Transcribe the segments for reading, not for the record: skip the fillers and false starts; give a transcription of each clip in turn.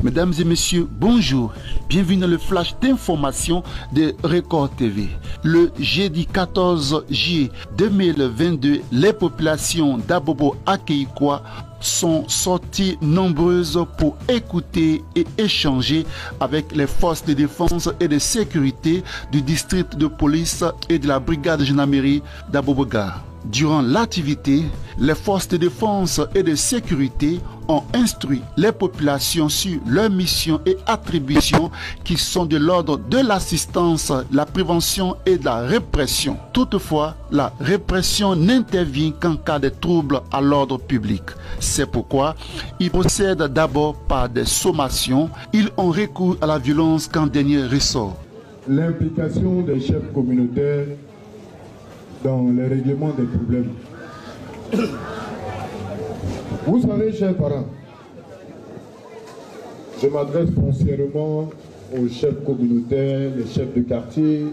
Mesdames et messieurs, bonjour. Bienvenue dans le flash d'information de Record TV. Le jeudi 14 juillet 2022, les populations d'Abobo-Akeikwa sont sorties nombreuses pour écouter et échanger avec les forces de défense et de sécurité du district de police et de la brigade de gendarmerie d'Abobo-Gare. Durant l'activité, les forces de défense et de sécurité ont instruit les populations sur leurs missions et attributions qui sont de l'ordre de l'assistance, la prévention et de la répression. Toutefois, la répression n'intervient qu'en cas de troubles à l'ordre public. C'est pourquoi ils procèdent d'abord par des sommations. Ils ont recours à la violence qu'en dernier ressort. L'implication des chefs communautaires dans le règlement des problèmes. Vous savez, chers parents, je m'adresse foncièrement aux chefs communautaires, les chefs de quartier,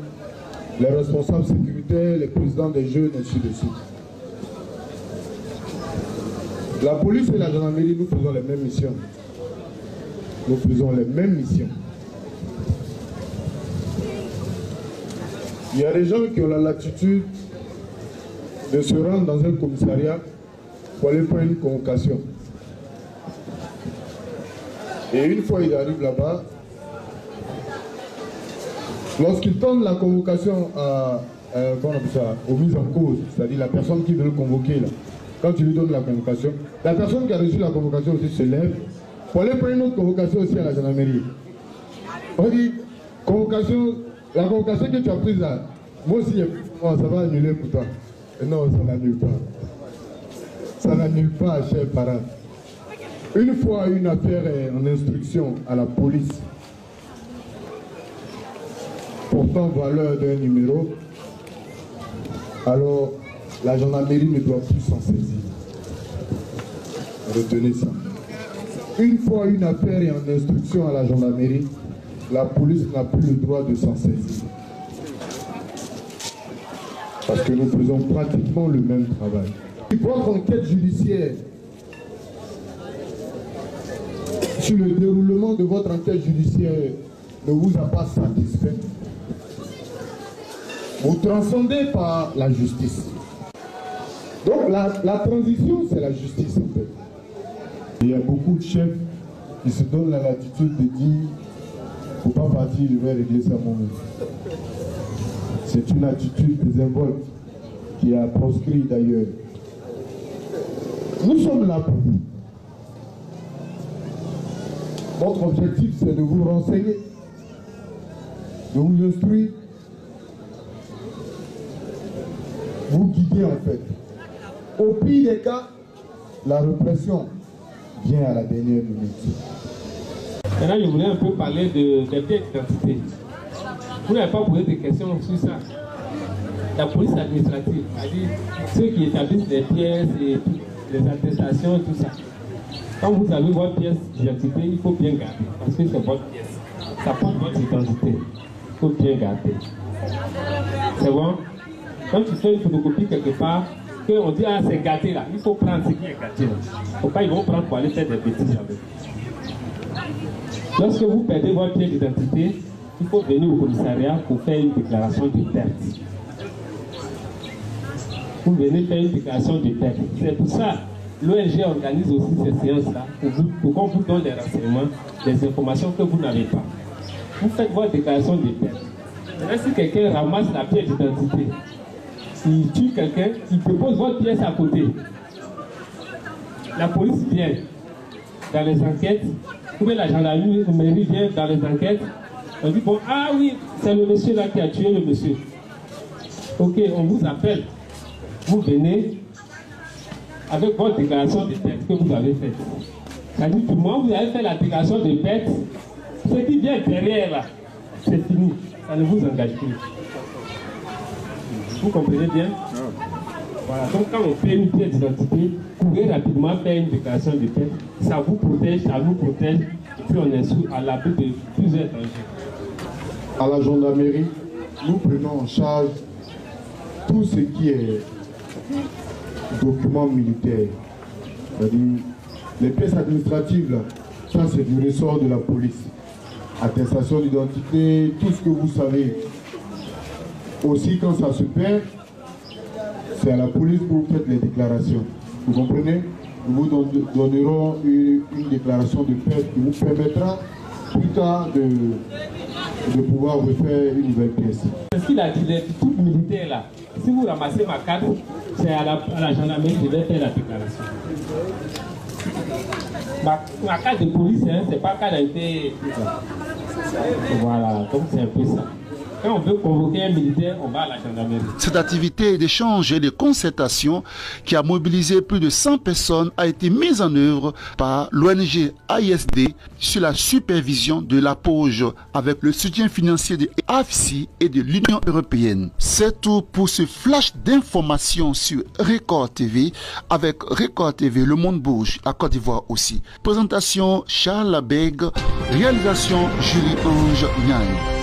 les responsables sécuritaires, les présidents des jeunes, ainsi de suite. La police et la gendarmerie, nous faisons les mêmes missions. Nous faisons les mêmes missions. Il y a des gens qui ont la latitude de se rendre dans un commissariat pour aller prendre une convocation. Et une fois ils arrivent là-bas, lorsqu'ils tendent la convocation aux mises en cause, c'est-à-dire la personne qui veut le convoquer, là, quand tu lui donnes la convocation, la personne qui a reçu la convocation aussi se lève pour aller prendre une autre convocation aussi à la gendarmerie. On dit, la convocation que tu as prise là, moi aussi, ça va annuler pour toi. Non, ça n'annule pas. Ça n'annule pas, chers parents. Une fois une affaire est en instruction à la police, portant valeur d'un numéro, alors la gendarmerie ne doit plus s'en saisir. Retenez ça. Une fois une affaire est en instruction à la gendarmerie, la police n'a plus le droit de s'en saisir. Parce que nous faisons pratiquement le même travail. Votre enquête judiciaire, sur le déroulement de votre enquête judiciaire, ne vous a pas satisfait. Vous transcendez par la justice. Donc la transition, c'est la justice en fait. Il y a beaucoup de chefs qui se donnent la latitude de dire « il ne faut pas partir, je vais régler ça moi-même ». C'est une attitude désinvolte qui a proscrit d'ailleurs. Nous sommes là pour vous. Votre objectif, c'est de vous renseigner, de vous instruire, vous guider en fait. Au pire des cas, la répression vient à la dernière minute. Maintenant, je voulais un peu parler des pièces d'identité. Vous n'avez pas posé de questions sur ça. La police administrative, c'est-à-dire ceux qui établissent les pièces et les attestations et tout ça. Quand vous avez votre pièce d'identité, il faut bien garder, parce que c'est votre pièce. Ça porte votre identité. Il faut bien garder. C'est bon? Quand tu fais une photocopie quelque part, qu'on dit ah c'est gâté là, il faut prendre ce qui est gâté là. Il ne faut pas ils vont prendre pour aller faire des bêtises avec. Lorsque vous perdez votre pièce d'identité, il faut venir au commissariat pour faire une déclaration de perte. Vous venez faire une déclaration de perte. C'est pour ça l'ONG organise aussi ces séances-là pour qu'on vous donne des renseignements, des informations que vous n'avez pas. Vous faites votre déclaration de perte. Maintenant, si quelqu'un ramasse la pièce d'identité, il tue quelqu'un, il dépose votre pièce à côté. La police vient dans les enquêtes, ou bien la gendarmerie vient dans les enquêtes. On dit, bon, ah oui, c'est le monsieur là qui a tué le monsieur. Ok, on vous appelle. Vous venez avec votre déclaration de perte que vous avez faite. C'est-à-dire, pour moi, vous avez fait la déclaration de perte. Ce qui vient derrière là, c'est fini. Ça ne vous engage plus. Vous comprenez bien? Voilà. Donc, quand on fait une pièce d'identité, courez rapidement faire une déclaration de perte. Ça vous protège, ça nous protège. Et puis, on est à l'abri de plusieurs dangers. À la gendarmerie, nous prenons en charge tout ce qui est documents militaires. C'est-à-dire, les pièces administratives, là, Ça, c'est du ressort de la police. Attestation d'identité, tout ce que vous savez. Aussi, quand ça se perd, c'est à la police que vous faites les déclarations. Vous comprenez? Nous vous donnerons une déclaration de perte qui vous permettra plus tard de pouvoir refaire une nouvelle pièce. C'est ce qu'il a dit, les trucs militaires là. Si vous ramassez ma carte, c'est à la gendarmerie que je vais faire la déclaration. Ma carte de police, hein, c'est pas carte d'identité. Voilà, donc c'est un peu ça. Quand on veut convoquer un militaire, on va à la gendarmerie. Cette activité d'échange et de concertation qui a mobilisé plus de 100 personnes a été mise en œuvre par l'ONG AISD sur la supervision de la POJ avec le soutien financier de AFSI et de l'Union européenne. C'est tout pour ce flash d'information sur Record TV avec Record TV Le Monde Bouge à Côte d'Ivoire aussi. Présentation Charles Beg, réalisation Julie Ange Niaï.